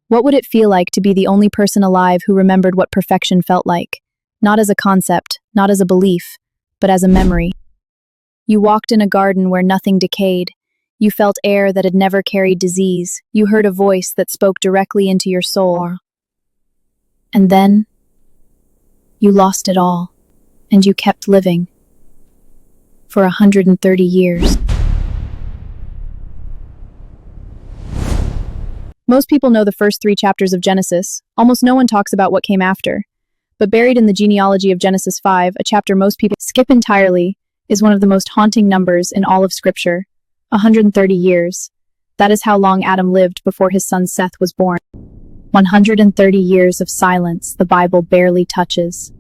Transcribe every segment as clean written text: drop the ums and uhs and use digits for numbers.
What would it feel like to be the only person alive who remembered what perfection felt like? Not as a concept, not as a belief, but as a memory. You walked in a garden where nothing decayed. You felt air that had never carried disease. You heard a voice that spoke directly into your soul. And then, you lost it all, and you kept living. For 130 years. Most people know the first 3 chapters of Genesis. Almost no one talks about what came after. But buried in the genealogy of Genesis 5, a chapter most people skip entirely, is one of the most haunting numbers in all of Scripture. 130 years. That is how long Adam lived before his son Seth was born. 130 years of silence the Bible barely touches.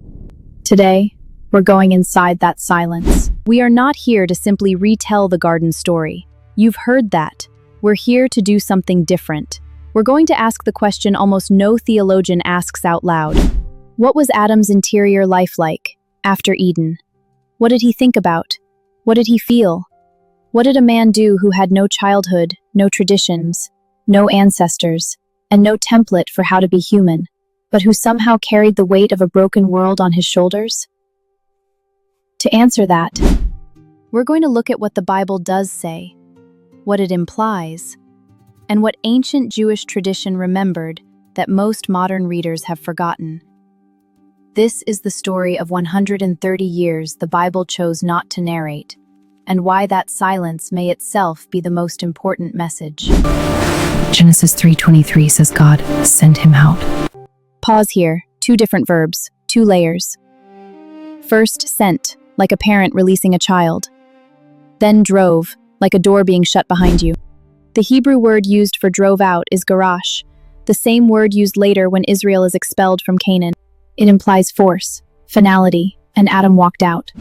Today, we're going inside that silence. We are not here to simply retell the garden story. You've heard that. We're here to do something different. We're going to ask the question almost no theologian asks out loud. What was Adam's interior life like after Eden? What did he think about? What did he feel? What did a man do who had no childhood, no traditions, no ancestors, and no template for how to be human, but who somehow carried the weight of a broken world on his shoulders? To answer that, we're going to look at what the Bible does say, what it implies, and what ancient Jewish tradition remembered that most modern readers have forgotten. This is the story of 130 years the Bible chose not to narrate, and why that silence may itself be the most important message. Genesis 3:23 says God sent him out. Pause here. 2 different verbs, 2 layers. First, sent, like a parent releasing a child. Then drove, like a door being shut behind you. The Hebrew word used for drove out is garash, the same word used later when Israel is expelled from Canaan. It implies force, finality, and Adam walked out.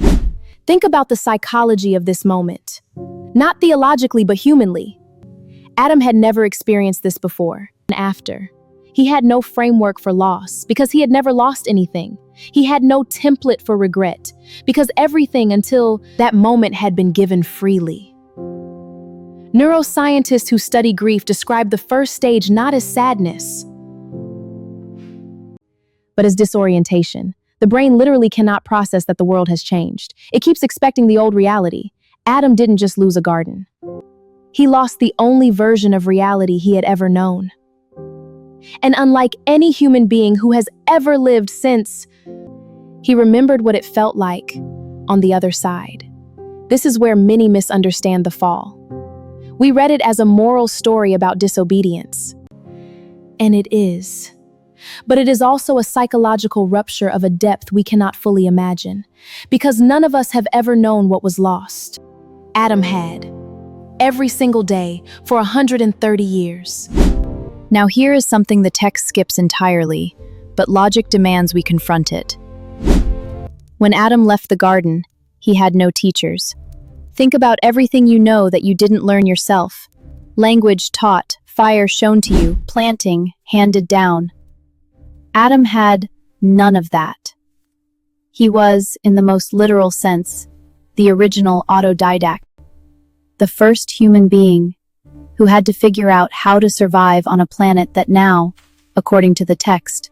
Think about the psychology of this moment. Not theologically, but humanly. Adam had never experienced this before and after. He had no framework for loss because he had never lost anything. He had no template for regret because everything until that moment had been given freely. Neuroscientists who study grief describe the first stage not as sadness, but as disorientation. The brain literally cannot process that the world has changed. It keeps expecting the old reality. Adam didn't just lose a garden. He lost the only version of reality he had ever known. And unlike any human being who has ever lived since, he remembered what it felt like on the other side. This is where many misunderstand the fall. We read it as a moral story about disobedience. And it is. But it is also a psychological rupture of a depth we cannot fully imagine, because none of us have ever known what was lost. Adam had, every single day, for 130 years. Now here is something the text skips entirely, but logic demands we confront it. When Adam left the garden, he had no teachers. Think about everything you know that you didn't learn yourself. Language taught, fire shown to you, planting handed down. Adam had none of that. He was, in the most literal sense, the original autodidact, the first human being who had to figure out how to survive on a planet that now, according to the text,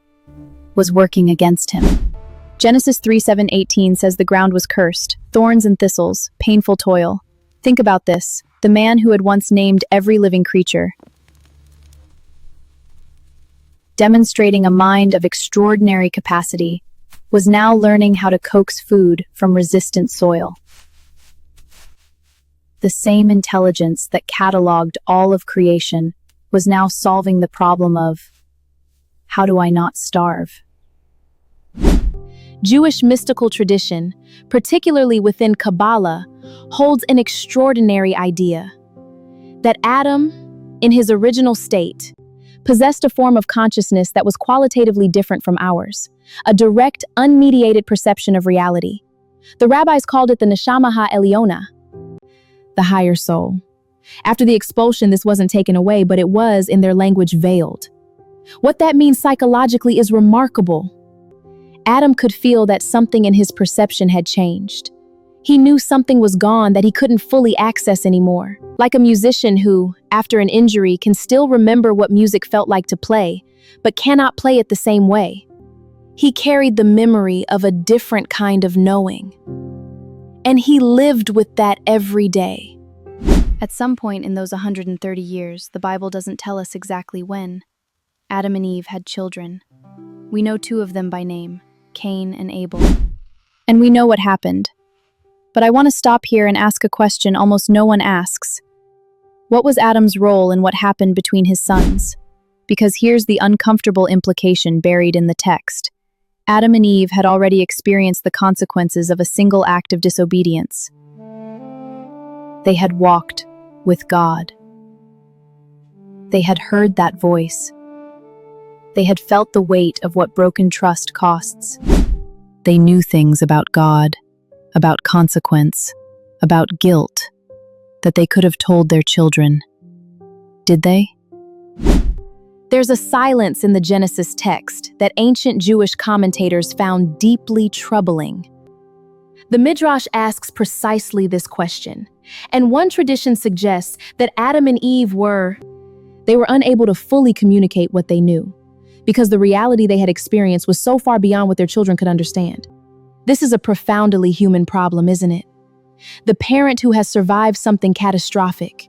was working against him. Genesis 3:7-18 says the ground was cursed, thorns and thistles, painful toil. Think about this, the man who had once named every living creature, demonstrating a mind of extraordinary capacity, was now learning how to coax food from resistant soil. The same intelligence that cataloged all of creation was now solving the problem of, how do I not starve? Jewish mystical tradition, particularly within Kabbalah, holds an extraordinary idea that Adam, in his original state, possessed a form of consciousness that was qualitatively different from ours, a direct, unmediated perception of reality. The rabbis called it the neshama ha'elyona, the higher soul. After the expulsion, this wasn't taken away, but it was, in their language, veiled. What that means psychologically is remarkable. Adam could feel that something in his perception had changed. He knew something was gone that he couldn't fully access anymore. Like a musician who, after an injury, can still remember what music felt like to play, but cannot play it the same way. He carried the memory of a different kind of knowing. And he lived with that every day. At some point in those 130 years, the Bible doesn't tell us exactly when, Adam and Eve had children. We know two of them by name, Cain and Abel. And we know what happened. But I want to stop here and ask a question almost no one asks. What was Adam's role in what happened between his sons? Because here's the uncomfortable implication buried in the text. Adam and Eve had already experienced the consequences of a single act of disobedience. They had walked with God. They had heard that voice. They had felt the weight of what broken trust costs. They knew things about God, about consequence, about guilt, that they could have told their children. Did they? There's a silence in the Genesis text that ancient Jewish commentators found deeply troubling. The Midrash asks precisely this question, and one tradition suggests that Adam and Eve were unable to fully communicate what they knew, because the reality they had experienced was so far beyond what their children could understand. This is a profoundly human problem, isn't it? The parent who has survived something catastrophic,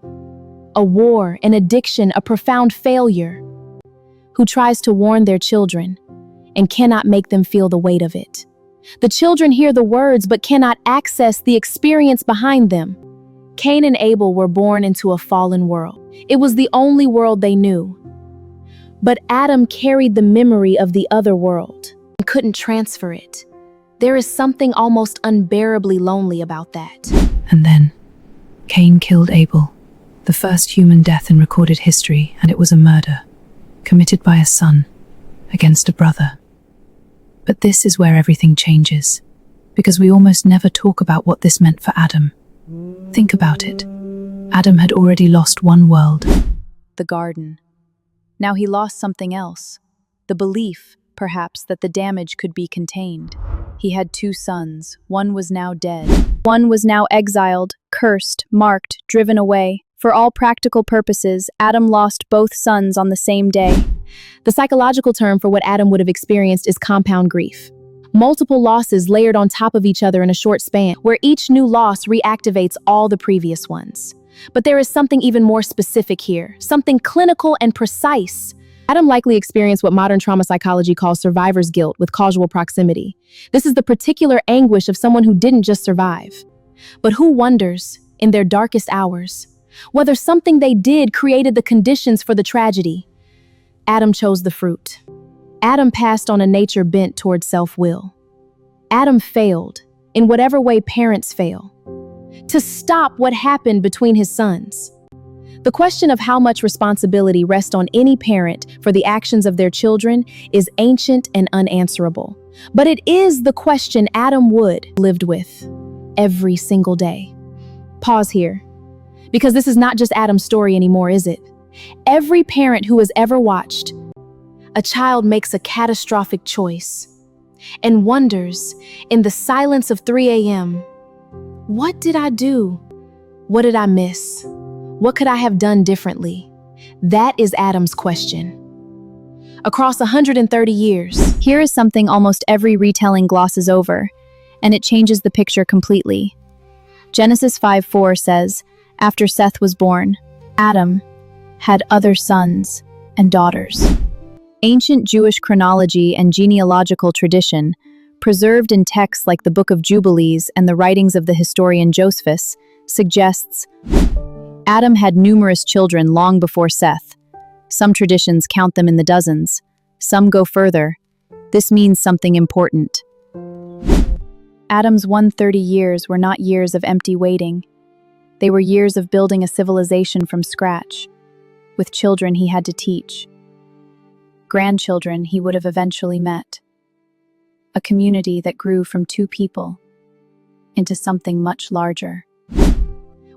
a war, an addiction, a profound failure, who tries to warn their children and cannot make them feel the weight of it. The children hear the words but cannot access the experience behind them. Cain and Abel were born into a fallen world. It was the only world they knew. But Adam carried the memory of the other world and couldn't transfer it. There is something almost unbearably lonely about that. And then, Cain killed Abel, the first human death in recorded history, and it was a murder, committed by a son, against a brother. But this is where everything changes, because we almost never talk about what this meant for Adam. Think about it. Adam had already lost one world. The garden. Now he lost something else. The belief, perhaps, that the damage could be contained. He had two sons. One was now dead. One was now exiled, cursed, marked, driven away. For all practical purposes, Adam lost both sons on the same day. The psychological term for what Adam would have experienced is compound grief. Multiple losses layered on top of each other in a short span, where each new loss reactivates all the previous ones. But there is something even more specific here, something clinical and precise. Adam likely experienced what modern trauma psychology calls survivor's guilt with causal proximity. This is the particular anguish of someone who didn't just survive, but who wonders, in their darkest hours, whether something they did created the conditions for the tragedy. Adam chose the fruit. Adam passed on a nature bent toward self-will. Adam failed, in whatever way parents fail, to stop what happened between his sons. The question of how much responsibility rests on any parent for the actions of their children is ancient and unanswerable. But it is the question Adam Wood lived with every single day. Pause here, because this is not just Adam's story anymore, is it? Every parent who has ever watched a child makes a catastrophic choice and wonders, in the silence of 3 a.m., what did I do? What did I miss? What could I have done differently? That is Adam's question. Across 130 years, Here is something almost every retelling glosses over, and it changes the picture completely. Genesis 5:4 says, after Seth was born, Adam had other sons and daughters. Ancient Jewish chronology and genealogical tradition, preserved in texts like the Book of Jubilees and the writings of the historian Josephus, suggests Adam had numerous children long before Seth. Some traditions count them in the dozens. Some go further. This means something important. Adam's 130 years were not years of empty waiting. They were years of building a civilization from scratch, with children he had to teach, grandchildren he would have eventually met, a community that grew from two people into something much larger.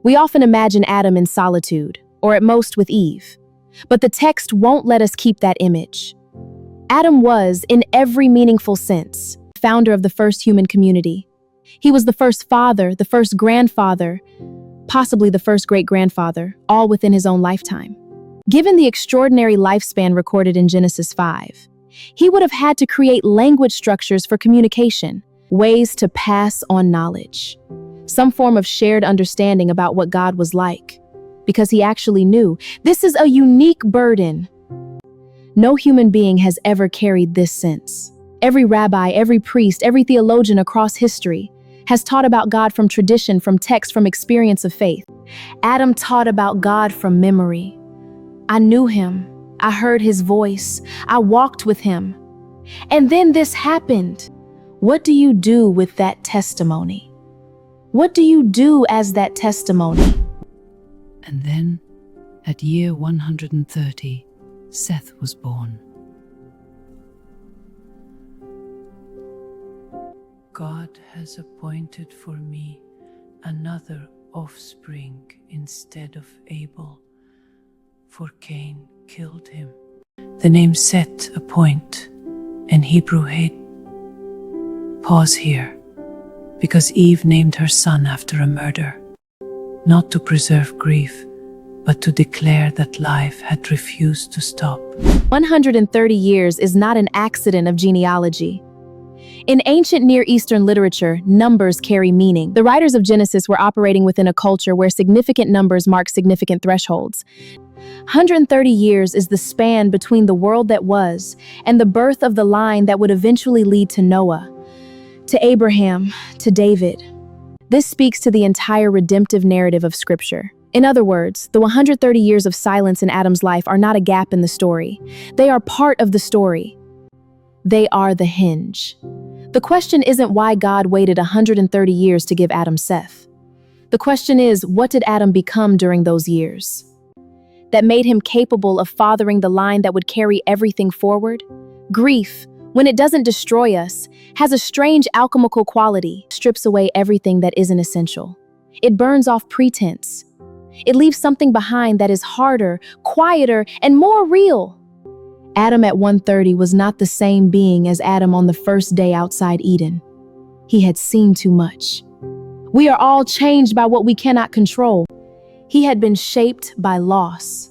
we often imagine Adam in solitude, or at most with Eve. But the text won't let us keep that image. Adam was, in every meaningful sense, founder of the first human community. He was the first father, the first grandfather, possibly the first great-grandfather, all within his own lifetime. Given the extraordinary lifespan recorded in Genesis 5, he would have had to create language structures for communication, ways to pass on knowledge, some form of shared understanding about what God was like, because he actually knew this is a unique burden. No human being has ever carried this since. Every rabbi, every priest, every theologian across history has taught about God from tradition, from text, from experience of faith. Adam taught about God from memory. I knew him. I heard his voice. I walked with him. And then this happened. What do you do with that testimony? What do you do as that testimony? And then, at year 130, Seth was born. God has appointed for me another offspring instead of Abel, for Cain killed him. The name Seth, appoint, in Hebrew hate. Pause here, because Eve named her son after a murder, not to preserve grief, but to declare that life had refused to stop. 130 years is not an accident of genealogy. In ancient Near Eastern literature, numbers carry meaning. The writers of Genesis were operating within a culture where significant numbers mark significant thresholds. 130 years is the span between the world that was and the birth of the line that would eventually lead to Noah, to Abraham, to David. This speaks to the entire redemptive narrative of Scripture. In other words, the 130 years of silence in Adam's life are not a gap in the story. They are part of the story. They are the hinge. The question isn't why God waited 130 years to give Adam Seth. The question is, what did Adam become during those years that made him capable of fathering the line that would carry everything forward? Grief, when it doesn't destroy us, has a strange alchemical quality, strips away everything that isn't essential. It burns off pretense. It leaves something behind that is harder, quieter, and more real. Adam at 130 was not the same being as Adam on the first day outside Eden. He had seen too much. We are all changed by what we cannot control. He had been shaped by loss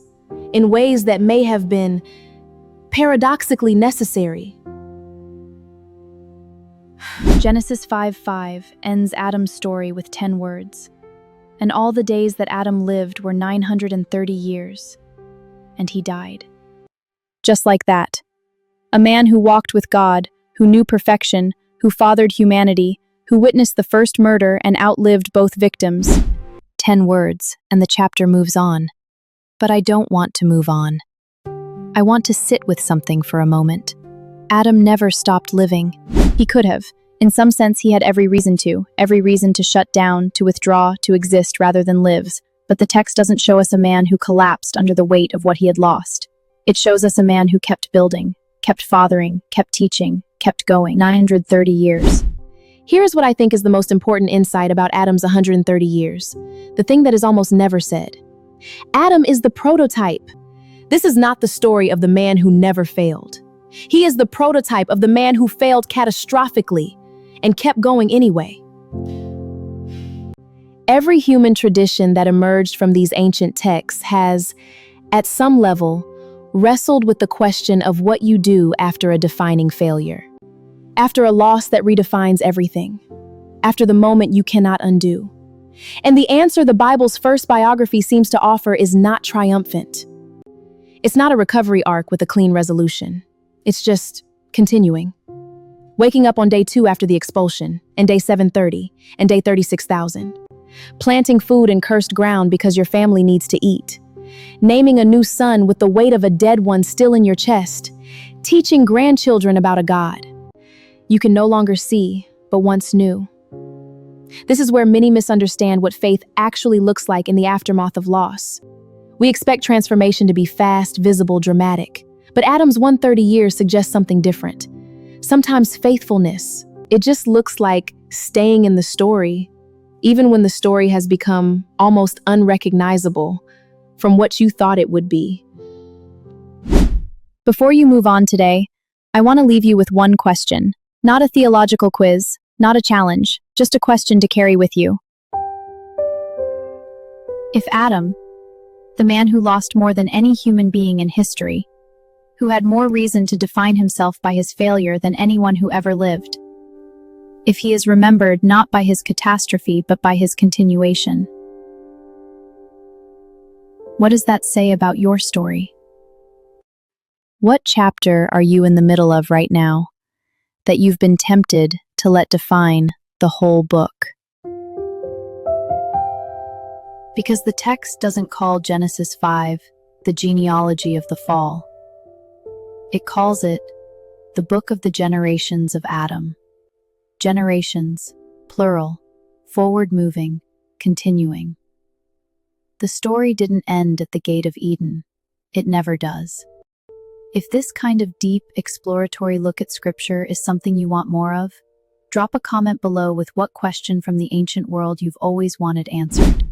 in ways that may have been paradoxically necessary. Genesis 5:5 ends Adam's story with 10 words. And all the days that Adam lived were 930 years, and he died. Just like that. A man who walked with God, who knew perfection, who fathered humanity, who witnessed the first murder and outlived both victims. 10 words, and the chapter moves on. But I don't want to move on. I want to sit with something for a moment. Adam never stopped living. He could have. In some sense, he had every reason to shut down, to withdraw, to exist rather than lives. But the text doesn't show us a man who collapsed under the weight of what he had lost. It shows us a man who kept building, kept fathering, kept teaching, kept going. 930 years. Here's what I think is the most important insight about Adam's 130 years. The thing that is almost never said. Adam is the prototype. This is not the story of the man who never failed. He is the prototype of the man who failed catastrophically and kept going anyway. Every human tradition that emerged from these ancient texts has, at some level, wrestled with the question of what you do after a defining failure, after a loss that redefines everything, after the moment you cannot undo. And the answer the Bible's first biography seems to offer is not triumphant. It's not a recovery arc with a clean resolution. It's just continuing. Waking up on day 2 after the expulsion, and day 730, and day 36,000. Planting food in cursed ground because your family needs to eat. Naming a new son with the weight of a dead one still in your chest. Teaching grandchildren about a God you can no longer see, but once knew. This is where many misunderstand what faith actually looks like in the aftermath of loss. We expect transformation to be fast, visible, dramatic. But Adam's 130 years suggests something different. Sometimes faithfulness, it just looks like staying in the story, even when the story has become almost unrecognizable from what you thought it would be. Before you move on today, I want to leave you with one question. Not a theological quiz, Not a challenge, just a question to carry with you. If Adam, the man who lost more than any human being in history, who had more reason to define himself by his failure than anyone who ever lived, if he is remembered not by his catastrophe but by his continuation, what does that say about your story? What chapter are you in the middle of right now that you've been tempted to let define the whole book? Because the text doesn't call Genesis 5 the genealogy of the fall. It calls it the book of the generations of Adam. Generations, plural, forward-moving, continuing. The story didn't end at the gate of Eden. It never does. If this kind of deep, exploratory look at Scripture is something you want more of, drop a comment below with what question from the ancient world you've always wanted answered.